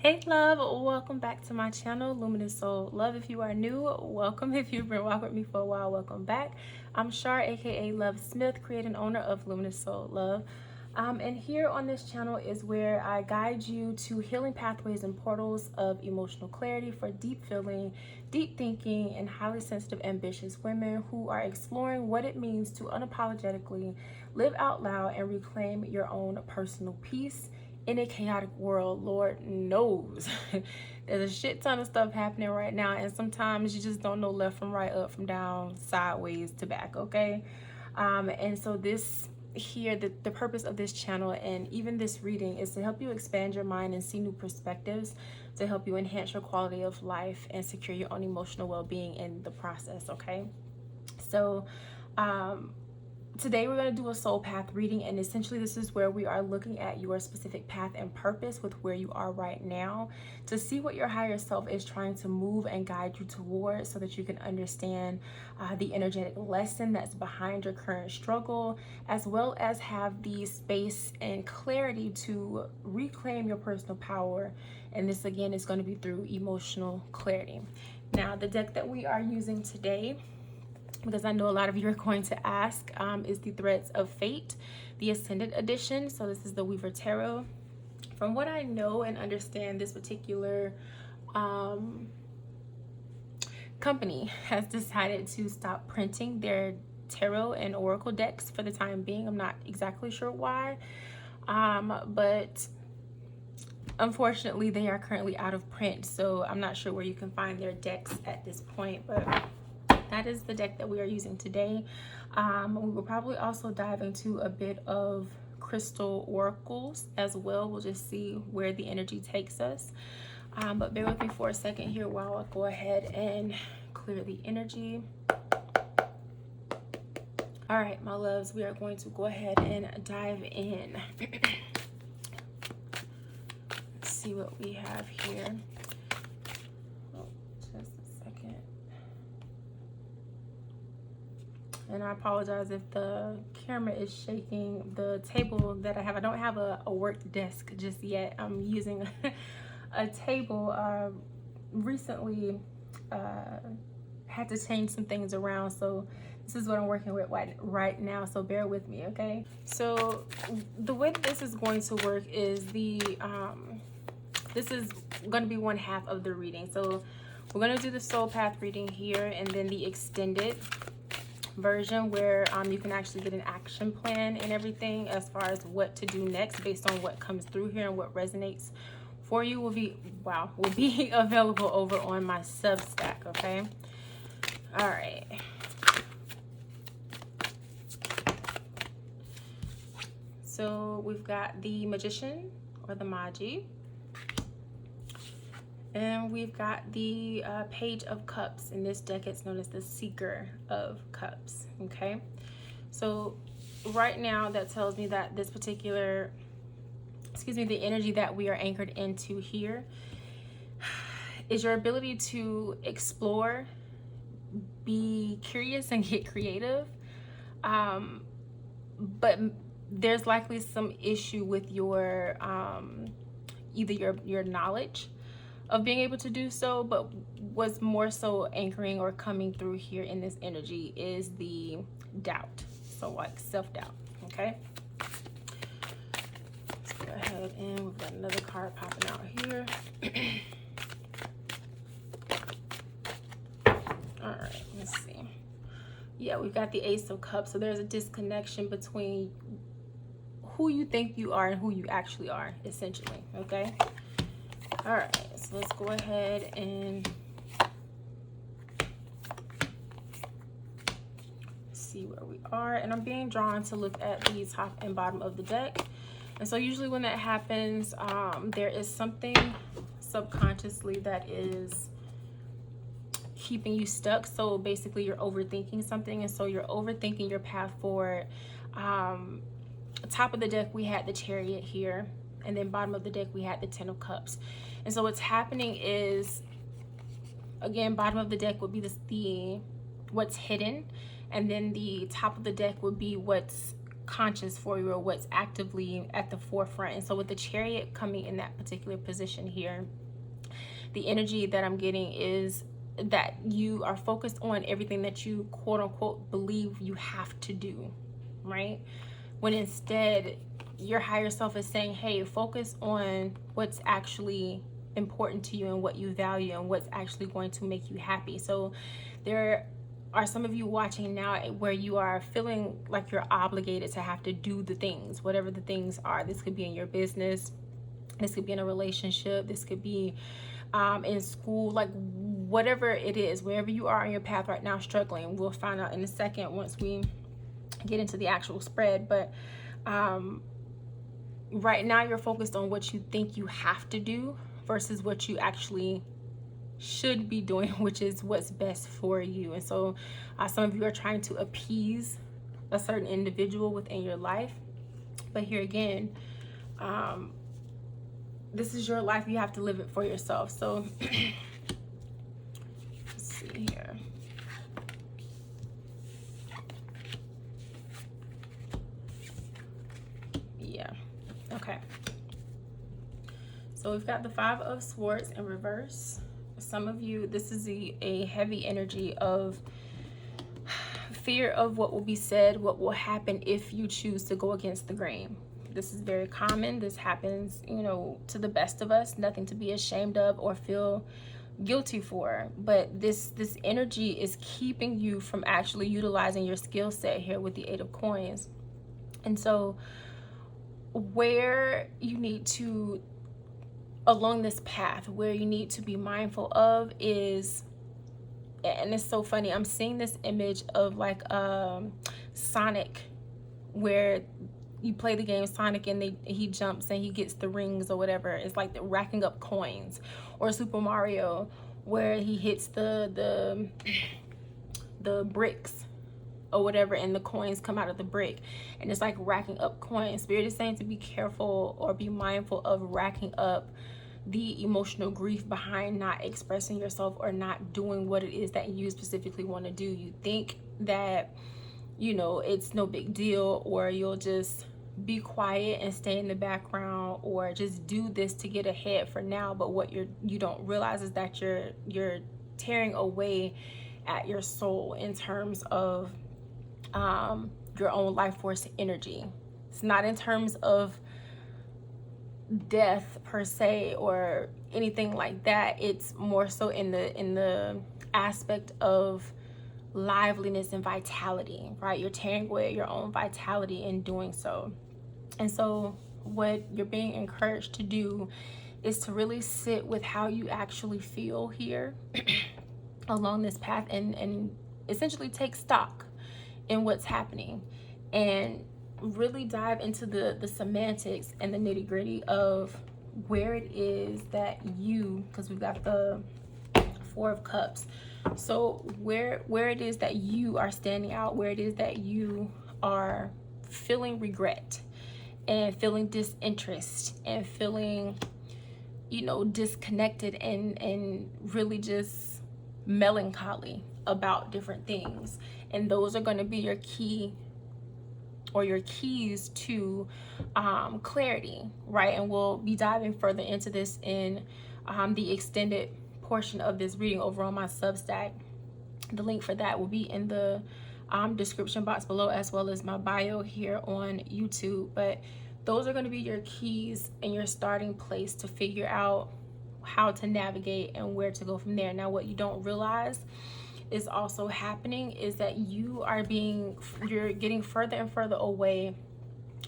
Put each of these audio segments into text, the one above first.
Hey love, welcome back to my channel, Luminous Soul. Love, if you are new, welcome. If you've been walking with me for a while, welcome back. I'm Shar, aka Love Smith, creator and owner of Luminous Soul Love. And here on this channel is where I guide you to healing pathways and portals of emotional clarity for deep feeling, deep thinking, and highly sensitive, ambitious women who are exploring what it means to unapologetically live out loud and reclaim your own personal peace in a chaotic world. Lord knows there's a shit ton of stuff happening right now, and sometimes you just don't know left from right, up from down, sideways to back, okay? And so this here, the purpose of this channel and even this reading is to help you expand your mind and see new perspectives, to help you enhance your quality of life and secure your own emotional well-being in the process, okay? So today we're going to do a soul path reading, and essentially this is where we are looking at your specific path and purpose with where you are right now, to see what your higher self is trying to move and guide you towards, so that you can understand the energetic lesson that's behind your current struggle, as well as have the space and clarity to reclaim your personal power. And this again is going to be through emotional clarity. Now, the deck that we are using today, because I know a lot of you are going to ask, is the Threads of Fate, the Ascended Edition. So this is the Weaver Tarot. From what I know and understand, this particular company has decided to stop printing their tarot and oracle decks for the time being. I'm not exactly sure why, but unfortunately they are currently out of print, so I'm not sure where you can find their decks at this point, but that is the deck that we are using today. We will probably also dive into a bit of crystal oracles as well. We'll just see where the energy takes us. But bear with me for a second here while I go ahead and clear the energy. All right, my loves, we are going to go ahead and dive in. Let's see what we have here. And I apologize if the camera is shaking. The table that I have, I don't have a work desk just yet. I'm using a table. Recently had to change some things around, so this is what I'm working with right now, so bear with me, okay? So the way that this is going to work is this is going to be one half of the reading. So we're going to do the soul path reading here, and then the extended version where you can actually get an action plan and everything as far as what to do next based on what comes through here and what resonates for you will be available over on my Substack, okay? All right. So we've got the Magician, or the Magi. And we've got the Page of Cups. In this deck, it's known as the Seeker of Cups, okay? So right now, that tells me that this particular, the energy that we are anchored into here is your ability to explore, be curious, and get creative. But there's likely some issue with your, either your knowledge of being able to do so, but what's more so anchoring or coming through here in this energy is the doubt. So like self-doubt, okay? Let's go ahead, and we've got another card popping out here. All right, let's see. Yeah, we've got the Ace of Cups. So there's a disconnection between who you think you are and who you actually are, essentially, okay? All right, so let's go ahead and see where we are. And I'm being drawn to look at the top and bottom of the deck. And so usually when that happens, there is something subconsciously that is keeping you stuck. So basically you're overthinking something, and so you're overthinking your path forward. Top of the deck, we had the Chariot here. And then bottom of the deck, we had the Ten of Cups. And so what's happening is, again, bottom of the deck would be what's hidden. And then the top of the deck would be what's conscious for you, or what's actively at the forefront. And so with the Chariot coming in that particular position here, the energy that I'm getting is that you are focused on everything that you quote unquote believe you have to do, right? When instead your higher self is saying, hey, focus on what's actually important to you and what you value and what's actually going to make you happy. So there are some of you watching now where you are feeling like you're obligated to have to do the things, whatever the things are. This could be in your business, this could be in a relationship, this could be in school, like whatever it is, wherever you are on your path right now struggling. We'll find out in a second once we get into the actual spread. But right now you're focused on what you think you have to do versus what you actually should be doing, which is what's best for you. And so some of you are trying to appease a certain individual within your life. But here again, this is your life. You have to live it for yourself. So let's see here. Yeah. Okay. So we've got the 5 of Swords in reverse. Some of you, this is a heavy energy of fear of what will be said, what will happen if you choose to go against the grain. This is very common. This happens, you know, to the best of us. Nothing to be ashamed of or feel guilty for. But this energy is keeping you from actually utilizing your skill set here with the 8 of Coins. And so where you need to, along this path, where you need to be mindful of is, and it's so funny, I'm seeing this image of like Sonic, where you play the game Sonic and he jumps and he gets the rings or whatever. It's like the racking up coins. Or Super Mario, where he hits the bricks or whatever, and the coins come out of the brick, and it's like racking up coins. Spirit is saying to be careful or be mindful of racking up the emotional grief behind not expressing yourself or not doing what it is that you specifically want to do. You think that, you know, it's no big deal, or you'll just be quiet and stay in the background, or just do this to get ahead for now. But what you don't realize is that you're tearing away at your soul in terms of your own life force energy. It's not in terms of death per se or anything like that. It's more so in the aspect of liveliness and vitality, right? You're tearing away your own vitality in doing so. And so what you're being encouraged to do is to really sit with how you actually feel here along this path, and essentially take stock in what's happening, and really dive into the semantics and the nitty-gritty of where it is that you, because we've got the 4 of Cups, so where it is that you are standing out, where it is that you are feeling regret and feeling disinterest and feeling, you know, disconnected and really just melancholy about different things. And those are going to be your key, or your keys to clarity, right? And we'll be diving further into this in the extended portion of this reading over on my Substack. The link for that will be in the description box below, as well as my bio here on YouTube. But those are going to be your keys and your starting place to figure out how to navigate and where to go from there. Now, what you don't realize is also happening is that you're getting further and further away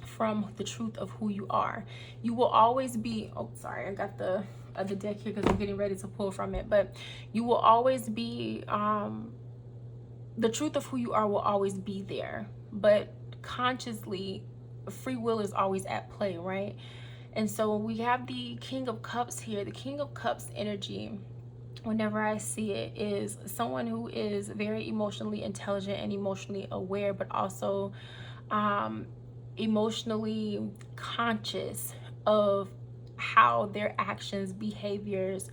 from the truth of who you are. You will always be, oh sorry, I got the other deck here because I'm getting ready to pull from it, but you will always be, the truth of who you are will always be there, but consciously free will is always at play, right? And so we have the King of Cups here. The King of Cups energy, whenever I see it, is someone who is very emotionally intelligent and emotionally aware, but also emotionally conscious of how their actions, behaviors,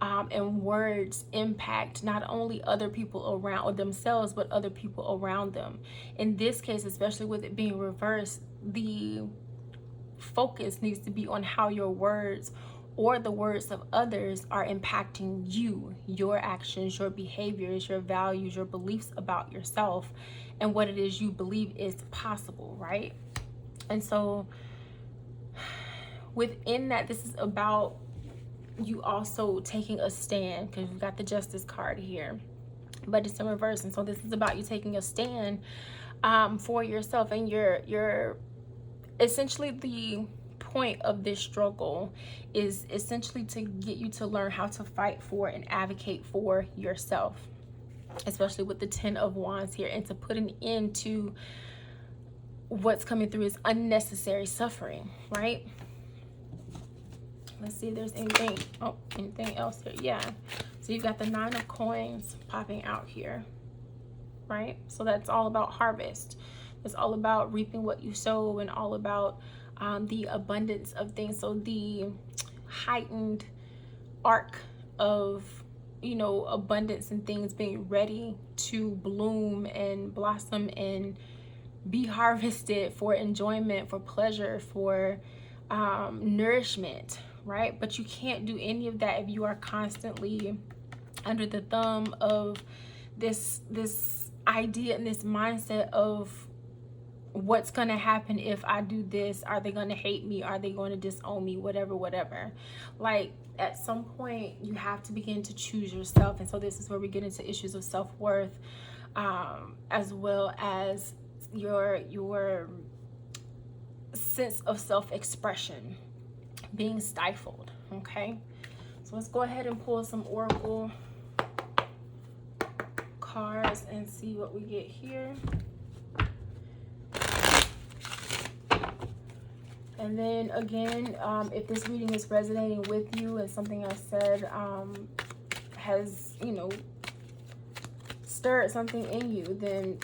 and words impact not only other people around or themselves, but other people around them. In this case, especially with it being reversed, the focus needs to be on how your words or the words of others are impacting you, your actions, your behaviors, your values, your beliefs about yourself, and what it is you believe is possible, right? And so within that, this is about you also taking a stand, because you've got the Justice card here, but it's in reverse. And so this is about you taking a stand for yourself, and you're essentially, the point of this struggle is essentially to get you to learn how to fight for and advocate for yourself, especially with the 10 of Wands here, and to put an end to what's coming through is unnecessary suffering, right? Let's see if there's anything else here. Yeah, so you've got the 9 of Coins popping out here, right? So that's all about harvest. It's all about reaping what you sow, and all about the abundance of things. So the heightened arc of, you know, abundance and things being ready to bloom and blossom and be harvested for enjoyment, for pleasure, for nourishment, right? But you can't do any of that if you are constantly under the thumb of this idea and this mindset of what's gonna happen if I do this. Are they gonna hate me? Are they going to disown me? Whatever. Like, at some point you have to begin to choose yourself. And so this is where we get into issues of self-worth, as well as your sense of self-expression being stifled. Okay, so let's go ahead and pull some oracle cards and see what we get here. And then again, if this reading is resonating with you and something I said has, you know, stirred something in you, then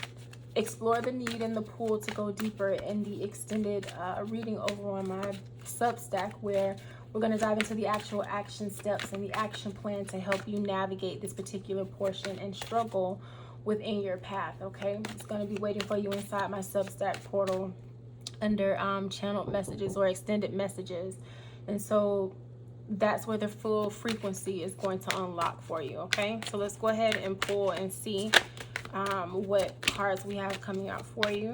explore the need and the pull to go deeper in the extended reading over on my Substack, where we're going to dive into the actual action steps and the action plan to help you navigate this particular portion and struggle within your path. Okay, it's going to be waiting for you inside my Substack portal under channeled messages or extended messages. And so that's where the full frequency is going to unlock for you. Okay, so let's go ahead and pull and see what cards we have coming out for you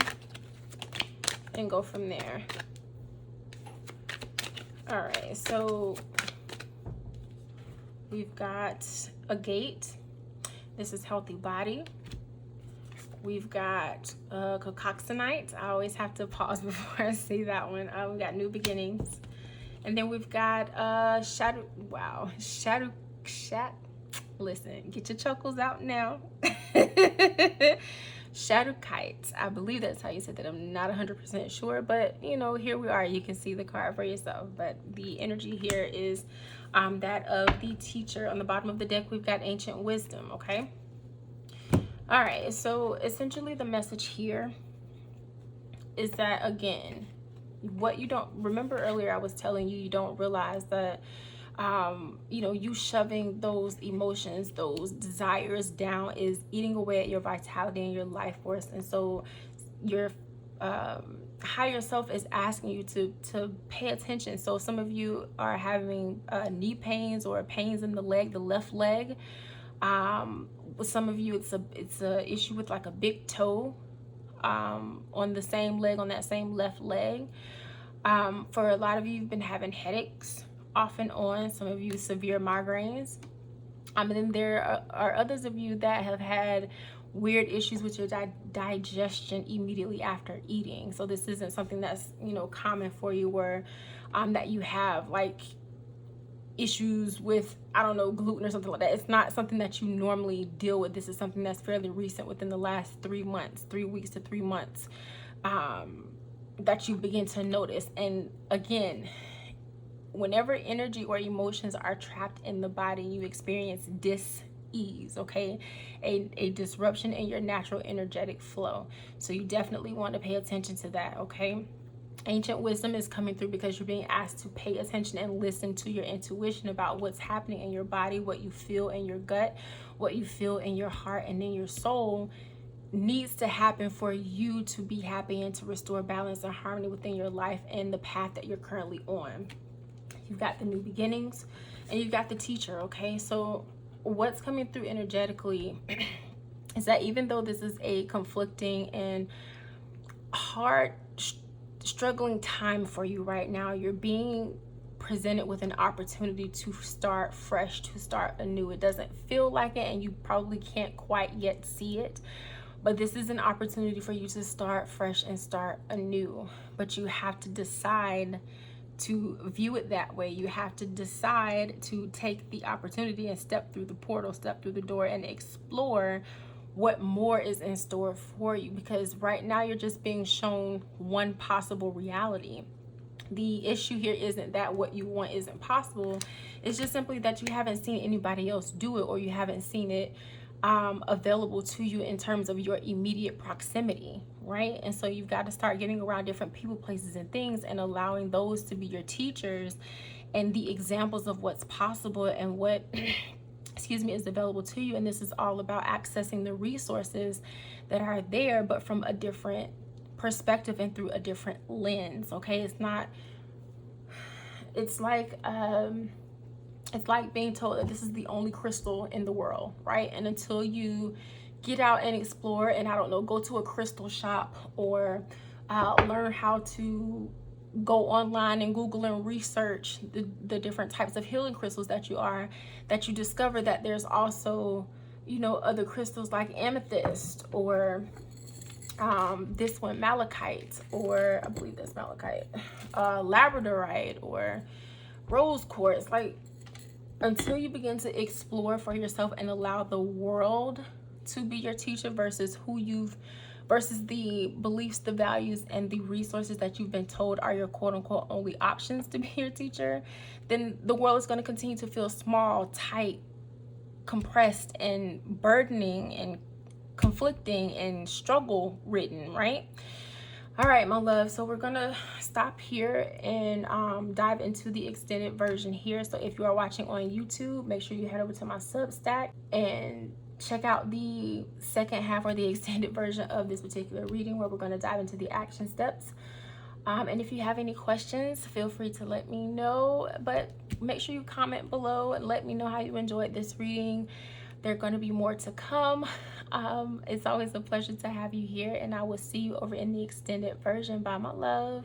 and go from there. All right, so we've got a gate. This is healthy body. We've got Cocoxonite. I always have to pause before I say that one. We got new beginnings. And then we've got listen, get your chuckles out now. Shadowkite. I believe that's how you said that. I'm not 100% sure, but you know, here we are. You can see the card for yourself. But the energy here is that of the teacher. On the bottom of the deck, we've got ancient wisdom. Okay. All right, so essentially the message here is that, again, what you don't remember earlier, I was telling you, you don't realize that, you know, you shoving those emotions, those desires down is eating away at your vitality and your life force. And so your higher self is asking you to pay attention. So some of you are having knee pains or pains in the leg, the left leg. With some of you, it's a issue with like a big toe on the same leg, on that same left leg. For a lot of you, you've been having headaches off and on. Some of you, severe migraines. And then there are others of you that have had weird issues with your digestion immediately after eating. So this isn't something that's, you know, common for you, where that you have like issues with, I don't know, gluten or something like that. It's not something that you normally deal with. This is something that's fairly recent, within the last 3 months, 3 weeks to 3 months, that you begin to notice. And again, whenever energy or emotions are trapped in the body, you experience dis-ease, okay? A disruption in your natural energetic flow. So you definitely want to pay attention to that, okay? Ancient wisdom is coming through because you're being asked to pay attention and listen to your intuition about what's happening in your body, what you feel in your gut, what you feel in your heart and in your soul needs to happen for you to be happy and to restore balance and harmony within your life and the path that you're currently on. You've got the new beginnings and you've got the teacher, okay? So what's coming through energetically is that even though this is a conflicting and hard, struggling time for you right now, you're being presented with an opportunity to start fresh, to start anew. It doesn't feel like it, and you probably can't quite yet see it, but this is an opportunity for you to start fresh and start anew. But you have to decide to view it that way. You have to decide to take the opportunity and step through the portal, step through the door, and explore what more is in store for you, because right now you're just being shown one possible reality. The issue here isn't that what you want isn't possible. It's just simply that you haven't seen anybody else do it, or you haven't seen it available to you in terms of your immediate proximity, right? And so you've got to start getting around different people, places, and things, and allowing those to be your teachers and the examples of what's possible and what excuse me, is available to you. And this is all about accessing the resources that are there, but from a different perspective and through a different lens. Okay, it's like being told that this is the only crystal in the world, right? And until you get out and explore and, I don't know, go to a crystal shop or learn how to go online and Google and research the different types of healing crystals that you discover that there's also, you know, other crystals like amethyst or this one, malachite, or I believe that's malachite, labradorite, or rose quartz. Like, until you begin to explore for yourself and allow the world to be your teacher versus versus the beliefs, the values, and the resources that you've been told are your quote-unquote only options to be your teacher, then the world is going to continue to feel small, tight, compressed, and burdening, and conflicting, and struggle ridden, right? All right, my love, so we're gonna stop here and dive into the extended version here. So if you are watching on YouTube, make sure you head over to my Substack and check out the second half, or the extended version of this particular reading, where we're going to dive into the action steps. And if you have any questions, feel free to let me know, but make sure you comment below and let me know how you enjoyed this reading. There are going to be more to come. It's always a pleasure to have you here, and I will see you over in the extended version. Bye, my love.